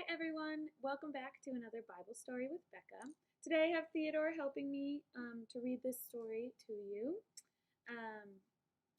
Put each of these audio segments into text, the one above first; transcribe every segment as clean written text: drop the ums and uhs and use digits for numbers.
everyone, welcome back to another Bible story with Becca. Today I have Theodore helping me to read this story to you.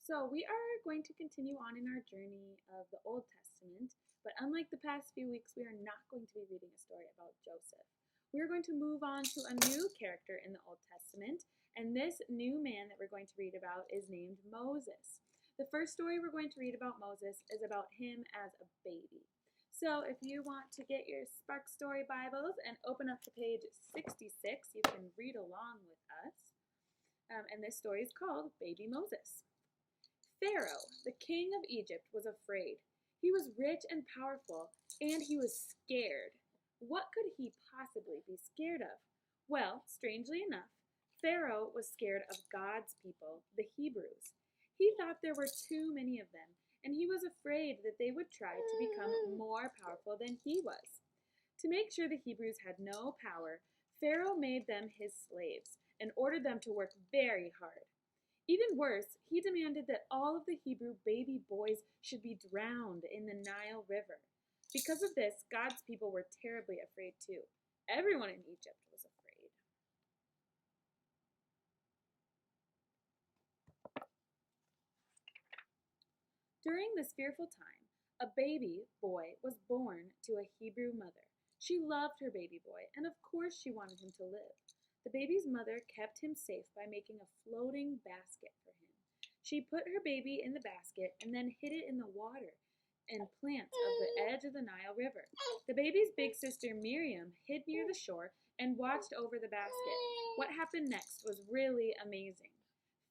So we are going to continue on in our journey of the Old Testament, but unlike the past few weeks, we are not going to be reading a story about Joseph. We're going to move on to a new character in the Old Testament, and this new man that we're going to read about is named Moses. The first story we're going to read about Moses is about him as a baby. So if you want to get your Spark Story Bibles and open up to page 66, you can read along with us. And this story is called Baby Moses. Pharaoh, the king of Egypt, was afraid. He was rich and powerful, and he was scared. What could he possibly be scared of? Well, strangely enough, Pharaoh was scared of God's people, the Hebrews. He thought there were too many of them, and he was afraid that they would try to become more powerful than he was. To make sure the Hebrews had no power, Pharaoh made them his slaves and ordered them to work very hard. Even worse, he demanded that all of the Hebrew baby boys should be drowned in the Nile River. Because of this, God's people were terribly afraid too. Everyone in Egypt was afraid. During this fearful time, a baby boy was born to a Hebrew mother. She loved her baby boy, and of course she wanted him to live. The baby's mother kept him safe by making a floating basket for him. She put her baby in the basket and then hid it in the water and plants of the edge of the Nile River. The baby's big sister Miriam hid near the shore and watched over the basket. What happened next was really amazing.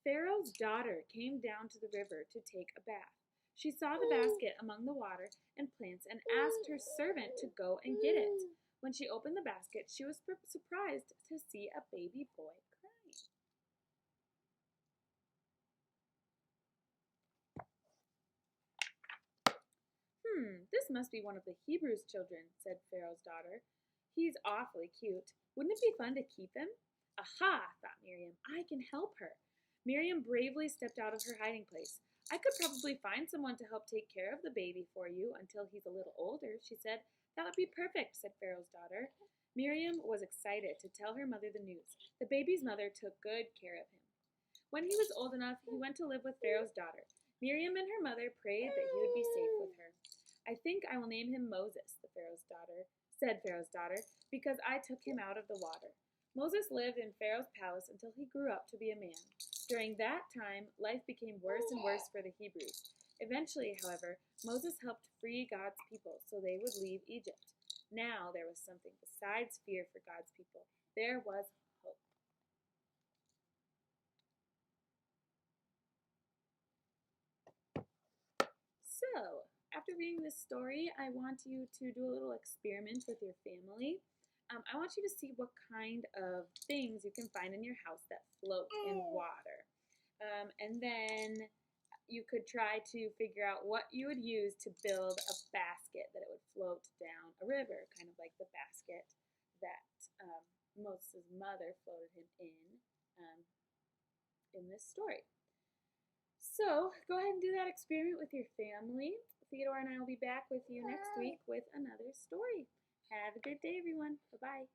Pharaoh's daughter came down to the river to take a bath. She saw the basket among the water and plants and asked her servant to go and get it. When she opened the basket, she was surprised to see a baby boy crying. This must be one of the Hebrews' children, said Pharaoh's daughter. He's awfully cute. Wouldn't it be fun to keep him? Aha, thought Miriam, I can help her. Miriam bravely stepped out of her hiding place. I could probably find someone to help take care of the baby for you until he's a little older, she said. That would be perfect, said Pharaoh's daughter. Miriam was excited to tell her mother the news. The baby's mother took good care of him. When he was old enough, he went to live with Pharaoh's daughter. Miriam and her mother prayed that he would be safe with her. I think I will name him Moses, said Pharaoh's daughter, because I took him out of the water. Moses lived in Pharaoh's palace until he grew up to be a man. During that time, life became worse and worse for the Hebrews. Eventually, however, Moses helped free God's people so they would leave Egypt. Now there was something besides fear for God's people. There was hope. So, after reading this story, I want you to do a little experiment with your family. I want you to see what kind of things you can find in your house that float in water. And then you could try to figure out what you would use to build a basket that it would float down a river, kind of like the basket that Moses' mother floated him in this story. So go ahead and do that experiment with your family. Theodore and I will be back with you next week with another story. Have a good day, everyone. Bye-bye.